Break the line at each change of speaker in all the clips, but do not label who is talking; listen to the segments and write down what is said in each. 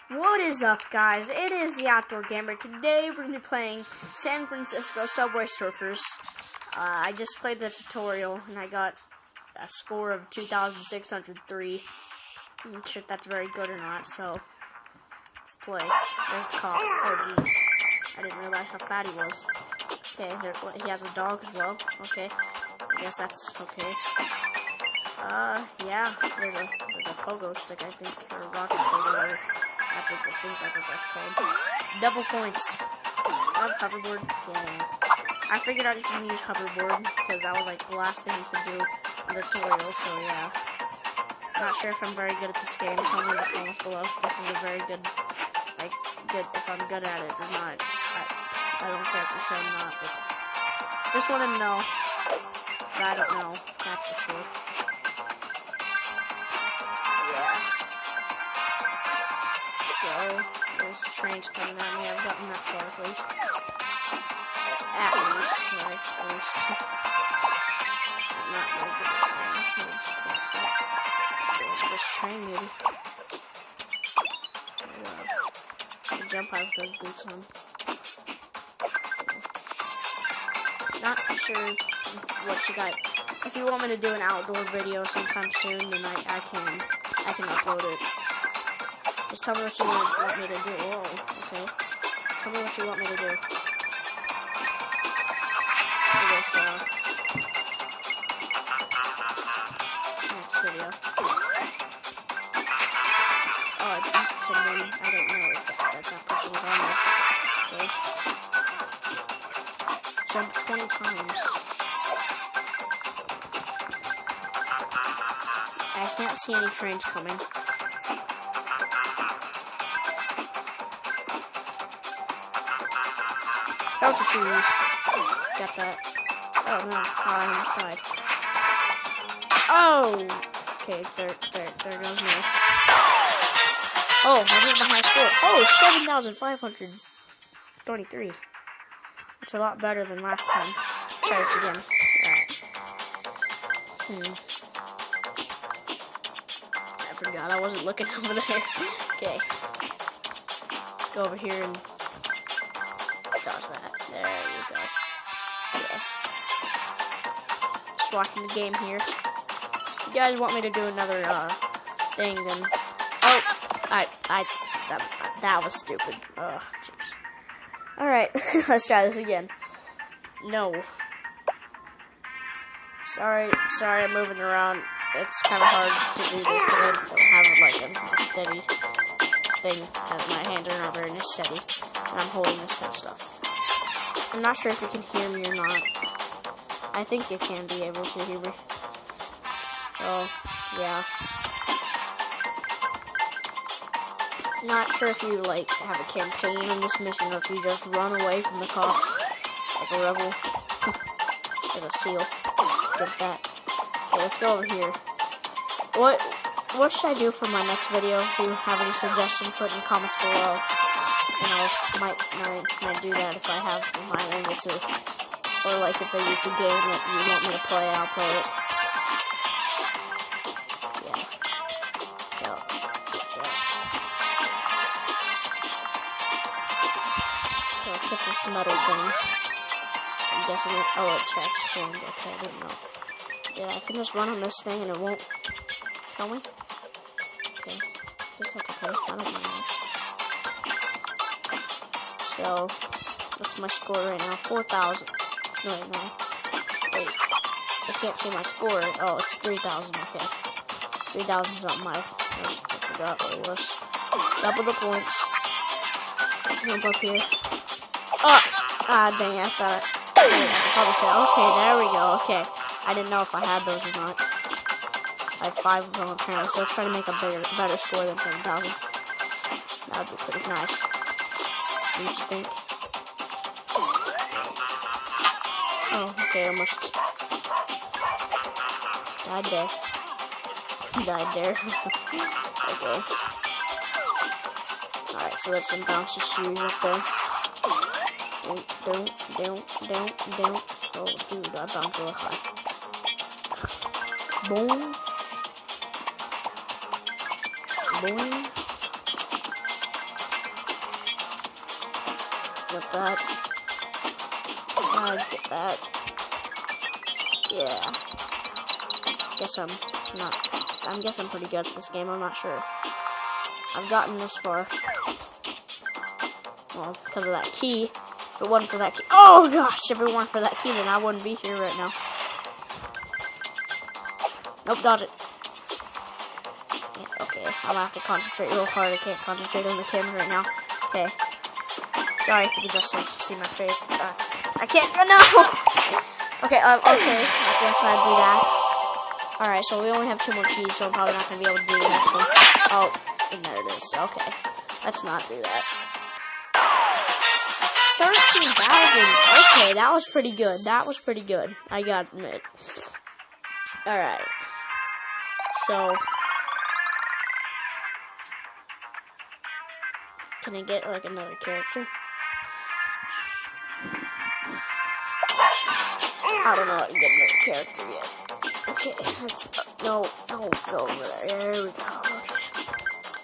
What is up, guys? It is the Outdoor Gamer. Today we're going to be playing San Francisco Subway Surfers. I just played the tutorial and I got a score of 2,603. I'm not sure if that's very good or not, so let's play. There's the cop. Oh jeez, I didn't realize how fat he was. Okay, he has a dog as well. Okay, I guess that's okay. Yeah, there's a pogo stick, I think, or a rocket pogo. I think that's what that's called. Double points. Hoverboard. Yeah. I figured out you can use hoverboard because that was like the last thing you could do on the tutorial. So yeah. Not sure if I'm very good at this game. Tell me in the comments below if this is a very good, if I'm good at it or not. I don't care if you say I'm not, but just want to know. I don't know. That's for sure. So, there's trains coming at me. I've gotten that far at least. At least. I'm not very good at saying. This train, maybe. I jump out with those boots on. Not sure what you got. If you want me to do an outdoor video sometime soon, then I can upload it. Just tell me what you want me to do. Whoa, okay. Tell me what you want me to do. I guess, next video. Oh, I beat someone. I don't know if that person was on this. Okay. Jump 20 times. I can't see any trains coming. Delta shoes. Got that. Oh no, I almost died. Oh! Okay, there goes me. Oh, I hit my high score. Oh, 7,523. It's a lot better than last time. Try this again. Alright. I forgot I wasn't looking over there. Okay. Let's go over here and dodge that. There you go. Yeah. Just watching the game here. If you guys want me to do another thing, then that was stupid. Oh, jeez. Alright, let's try this again. No. Sorry, I'm moving around. It's kind of hard to do this because I don't have like a steady thing. My hands are not very steady. And I'm holding this kind of stuff. I'm not sure if you can hear me or not. I think you can be able to hear me. So, yeah. Not sure if you like have a campaign in this mission or if you just run away from the cops like a rebel. Like a seal. Get that. Okay, let's go over here. What should I do for my next video? If you have any suggestions, put in the comments below. And I might do that if I have my able to. Or like if it's a game that you want me to play, I'll play it. Yeah. So let's get this metal thing. I'm guessing it. Oh, it tracks change. Okay, I didn't know. Yeah, I can just run on this thing and it won't tell me. Okay. Guess that's okay. I don't mind. So, what's my score right now? 4,000. No, wait, no. Wait. I can't see my score. Oh, it's 3,000. Okay. 3,000's not my. I forgot what it was. Double the points. Jump up here. Oh! Ah, dang it. I thought. I could probably say, okay, there we go. Okay. I didn't know if I had those or not. I have 5 of them apparently, so let's try to make a better score than 7,000. That would be pretty nice. What do you think? Oh, okay, almost died there. Died there. Okay. Alright, so let's bounce the shoes up there. Don't. Oh, dude, I bounced real high. Boom. Boom. that. Get that. Yeah. I guess I'm pretty good at this game. I'm not sure. I've gotten this far. Well, because of that key. If it wasn't for that key. Oh gosh, if it weren't for that key, then I wouldn't be here right now. Nope, dodge it. Yeah, okay, I'm gonna have to concentrate real hard. I can't concentrate on the camera right now. Okay. Sorry if you can just see my face. I can't. No! Okay, okay. I guess I'd do that. Alright, so we only have 2 more keys, so I'm probably not gonna be able to do the next one. Oh, and there it is. Okay. Let's not do that. 13,000. Okay, that was pretty good. That was pretty good. I gotta admit. Alright. So, can I get like another character? I don't know how to get another character yet. Okay, let's no, go over there. There we go. Okay.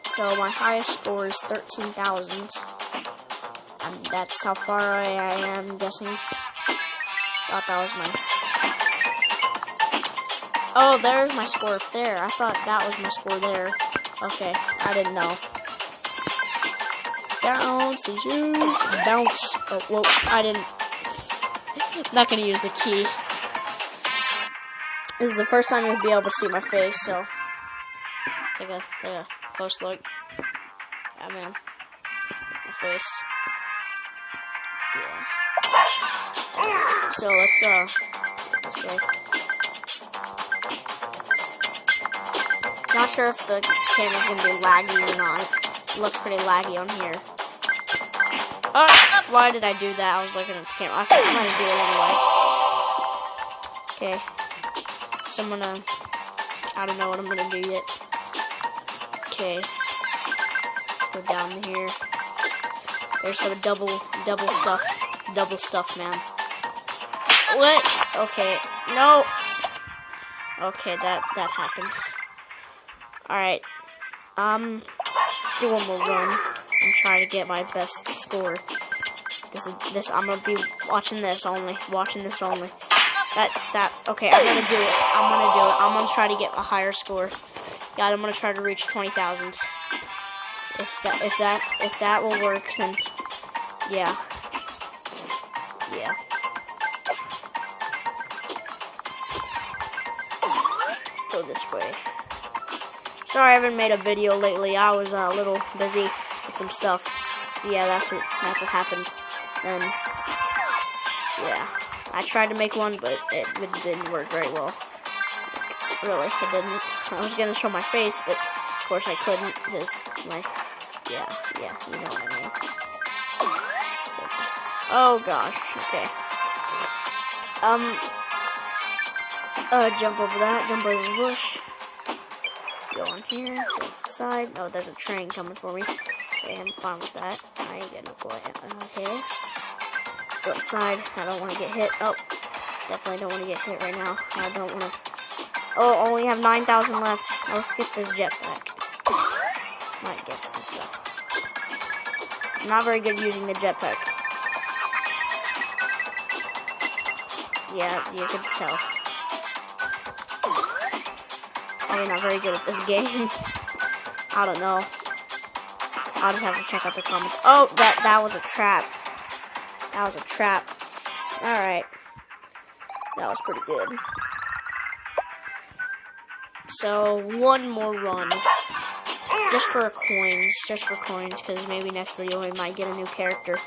So my highest score is 13,000, and that's how far I am guessing. Thought that was my. Oh, there's my score up there. I thought that was my score there. Okay, I didn't know. Bounce these shoes. Bounce. Oh, whoa, I didn't. I'm not gonna use the key. This is the first time you'll be able to see my face, so take a close look. Yeah, man, my face. Yeah. So let's this way. Not sure if the camera's gonna be laggy or not. It looks pretty laggy on here. Why did I do that? I was looking at the camera. I'm gonna do it anyway. Okay. So I'm gonna. I don't know what I'm gonna do yet. Okay. Let's go down here. There's some double stuff, man. What? Okay. No. Okay, that happens. Alright. Do one more run and try to get my best score. This I'm gonna be watching this only. Okay, I'm gonna do it. I'm gonna try to get a higher score. God, I'm gonna try to reach 20,000. If that will work, then yeah. Go this way. Sorry I haven't made a video lately. I was a little busy with some stuff. So yeah, that's what happened. And yeah, I tried to make one, but it didn't work very well. Really, it didn't. I was gonna show my face, but of course I couldn't because yeah, you know what I mean. So, oh gosh, okay. Jump over that, jump over the bush. Go on here, go to the side. Oh, there's a train coming for me. Okay, I'm fine with that. I ain't gonna go ahead. Okay. Go outside. I don't want to get hit. Oh, definitely don't want to get hit right now. I don't want to. Oh, only have 9,000 left. Now let's get this jetpack. Might get some stuff. I'm not very good using the jetpack. Yeah, you can tell. Probably not very good at this game. I don't know. I'll just have to check out the comments. Oh, that was a trap. That was a trap. Alright. That was pretty good. So, one more run. Just for coins. Because maybe next video we might get a new character.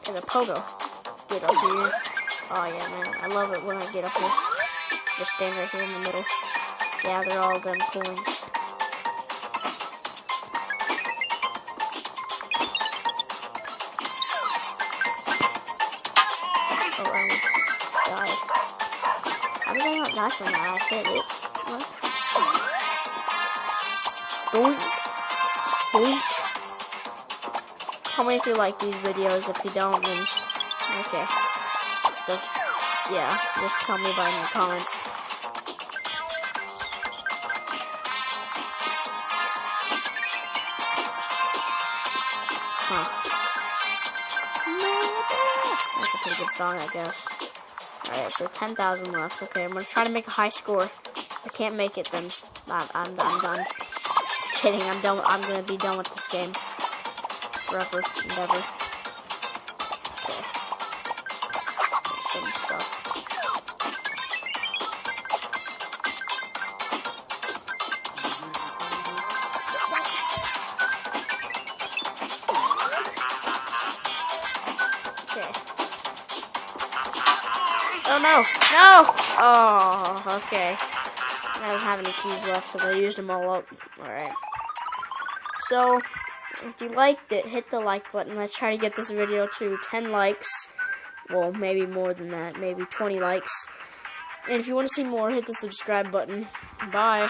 There's a pogo. Get up here. Oh yeah, man. I love it when I get up here. Just stand right here in the middle. Yeah, they're all them coins. Oh, I died. How did I not die from that? I hit it. What? Boink. Boink. Tell me if you like these videos. If you don't, then okay. Just tell me by in the comments. That's a pretty good song, I guess. Alright, so 10,000 left. Okay, I'm gonna try to make a high score. If I can't make it, then I'm done. Just kidding, I'm done. I'm gonna be done with this game. Forever and ever. Okay. Some stuff. Oh no! No! Oh, okay. I don't have any keys left because I used them all up. Alright. So, if you liked it, hit the like button. Let's try to get this video to 10 likes. Well, maybe more than that. Maybe 20 likes. And if you want to see more, hit the subscribe button. Bye.